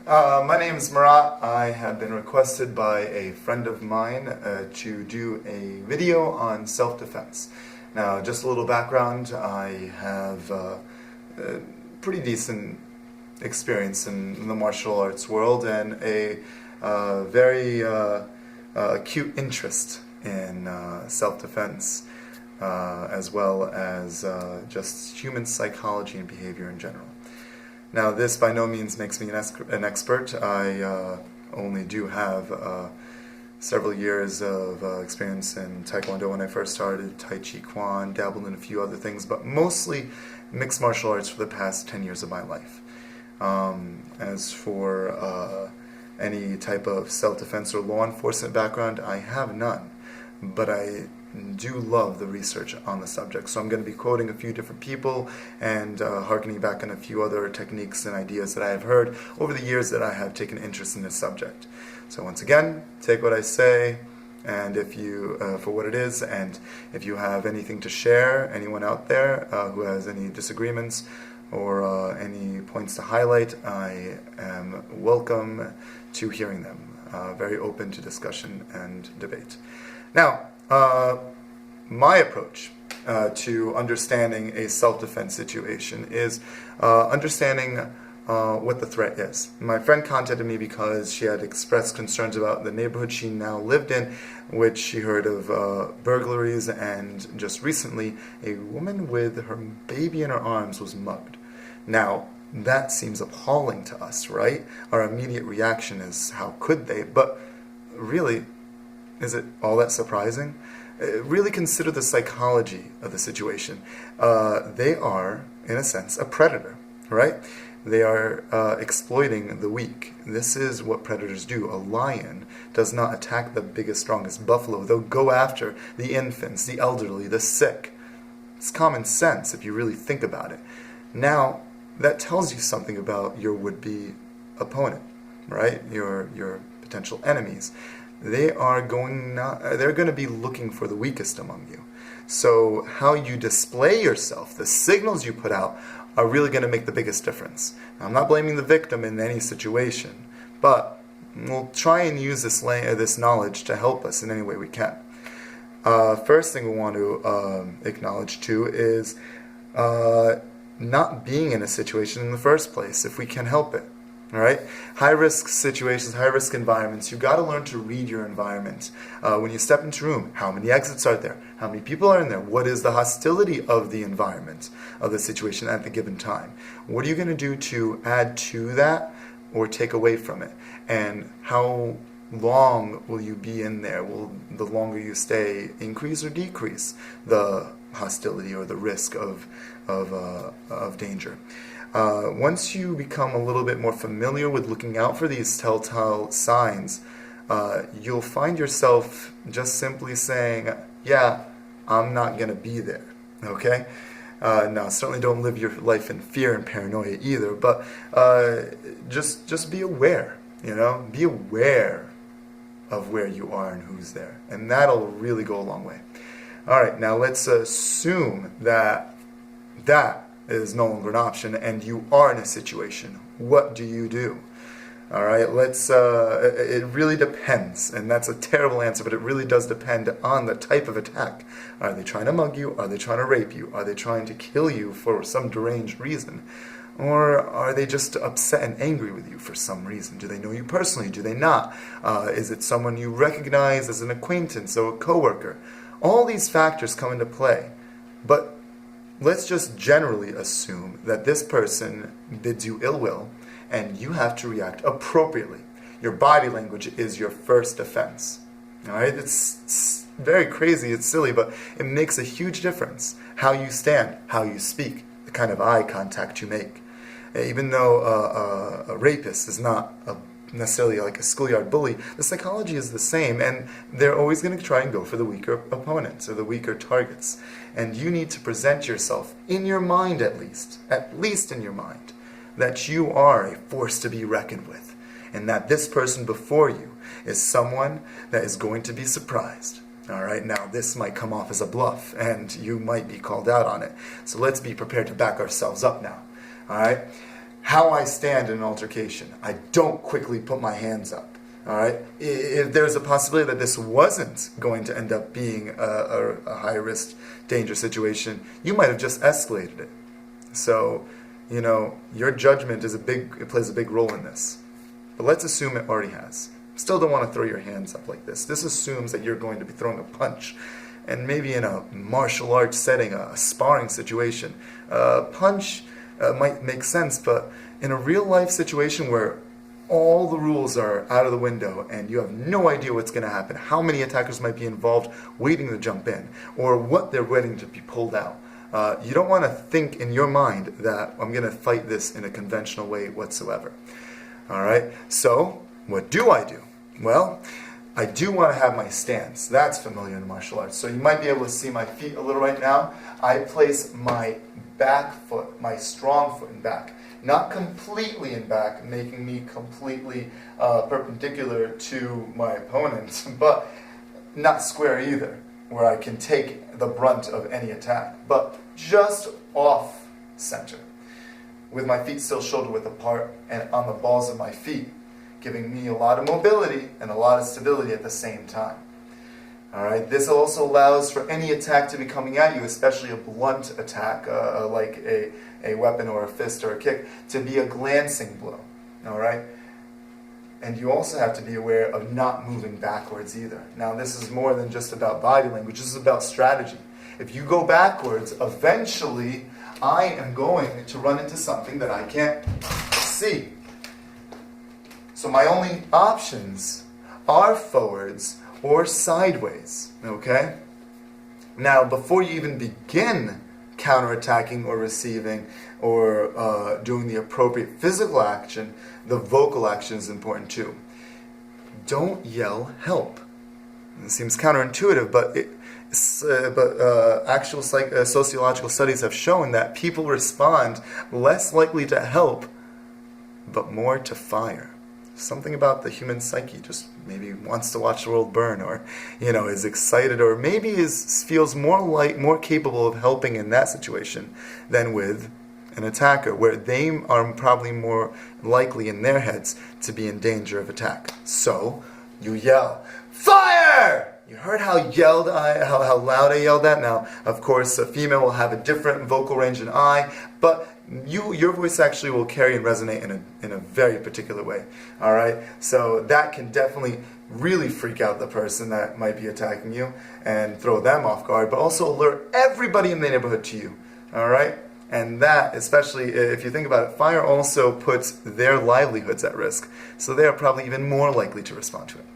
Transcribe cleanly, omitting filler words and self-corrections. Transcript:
My name is Marat. I have been requested by a friend of mine to do a video on self-defense. Now, just a little background, I have a pretty decent experience in the martial arts world and a very acute interest in self-defense as well as just human psychology and behavior in general. Now, this by no means makes me an expert. I only do have several years of experience in Taekwondo when I first started, Tai Chi Kwan, dabbled in a few other things, but mostly mixed martial arts for the past 10 years of my life. As for any type of self-defense or law enforcement background, I have none, but I do love the research on the subject. So I'm going to be quoting a few different people and harkening back on a few other techniques and ideas that I have heard over the years that I have taken interest in this subject. So once again, take what I say and if you for what it is, and if you have anything to share, anyone out there who has any disagreements or any points to highlight, I am welcome to hearing them. Very open to discussion and debate. Now, my approach to understanding a self-defense situation is understanding what the threat is. My friend contacted me because she had expressed concerns about the neighborhood she now lived in, which she heard of burglaries, and just recently a woman with her baby in her arms was mugged. Now, that seems appalling to us, right? Our immediate reaction is, how could they? But really, is it all that surprising? Really consider the psychology of the situation. They are, in a sense, a predator, right? They are exploiting the weak. This is what predators do. A lion does not attack the biggest, strongest buffalo. They'll go after the infants, the elderly, the sick. It's common sense if you really think about it. Now, that tells you something about your would-be opponent, right? Your potential enemies. They're going to be looking for the weakest among you. So how you display yourself, the signals you put out, are really going to make the biggest difference. Now, I'm not blaming the victim in any situation, but we'll try and use this knowledge to help us in any way we can. First thing we want to acknowledge too is not being in a situation in the first place, if we can help it. All right? High-risk situations, high-risk environments, you've got to learn to read your environment. When you step into a room, how many exits are there? How many people are in there? What is the hostility of the environment, of the situation at the given time? What are you going to do to add to that or take away from it? And how long will you be in there? Will the longer you stay increase or decrease the hostility or the risk of danger? Once you become a little bit more familiar with looking out for these telltale signs, you'll find yourself just simply saying, yeah, I'm not going to be there, okay? Now, certainly don't live your life in fear and paranoia either, but just be aware, be aware of where you are and who's there, and that'll really go a long way. All right, now let's assume that is no longer an option and you are in a situation. What do you do? All right, it really depends, and that's a terrible answer, but it really does depend on the type of attack. Are they trying to mug you? Are they trying to rape you? Are they trying to kill you for some deranged reason? Or are they just upset and angry with you for some reason? Do they know you personally? Do they not? Is it someone you recognize as an acquaintance or a coworker? All these factors come into play, but let's just generally assume that this person bids you ill will and you have to react appropriately. Your body language is your first defense. All right? It's very crazy, it's silly, but it makes a huge difference. How you stand, how you speak, the kind of eye contact you make. Even though a rapist is not necessarily like a schoolyard bully, the psychology is the same, and they're always going to try and go for the weaker opponents or the weaker targets. And you need to present yourself, in your mind at least in your mind, that you are a force to be reckoned with, and that this person before you is someone that is going to be surprised. All right, now this might come off as a bluff, and you might be called out on it. So let's be prepared to back ourselves up now. All right. how I stand in an altercation. I don't quickly put my hands up. All right. If there's a possibility that this wasn't going to end up being a high-risk, dangerous situation, you might have just escalated it. So, your judgment it plays a big role in this. But let's assume it already has. Still don't want to throw your hands up like this. This assumes that you're going to be throwing a punch. And maybe in a martial arts setting, a sparring situation, a punch might make sense, but in a real-life situation where all the rules are out of the window and you have no idea what's going to happen, how many attackers might be involved waiting to jump in, or what they're waiting to be pulled out. You don't want to think in your mind that I'm going to fight this in a conventional way whatsoever. All right, so what do I do? Well, I do want to have my stance. That's familiar in martial arts. So you might be able to see my feet a little right now. I place my back foot, my strong foot in back. Not completely in back, making me completely perpendicular to my opponent, but not square either, where I can take the brunt of any attack, but just off center, with my feet still shoulder width apart and on the balls of my feet, giving me a lot of mobility and a lot of stability at the same time. All right. This also allows for any attack to be coming at you, especially a blunt attack, like a weapon or a fist or a kick, to be a glancing blow. All right. And you also have to be aware of not moving backwards either. Now, this is more than just about body language. This is about strategy. If you go backwards, eventually I am going to run into something that I can't see. So my only options are forwards or sideways, okay? Now, before you even begin counterattacking or receiving or doing the appropriate physical action, the vocal action is important too. Don't yell help. It seems counterintuitive, but actual sociological studies have shown that people respond less likely to help, but more to fire. Something about the human psyche just maybe wants to watch the world burn, or is excited, or maybe feels more capable of helping in that situation than with an attacker, where they are probably more likely in their heads to be in danger of attack. So you yell, "Fire!" You heard how loud I yelled that? Now, of course, a female will have a different vocal range than I, but your voice actually will carry and resonate in a very particular way. All right? So that can definitely really freak out the person that might be attacking you and throw them off guard, but also alert everybody in the neighborhood to you. All right? And that, especially if you think about it, fire also puts their livelihoods at risk. So they are probably even more likely to respond to it.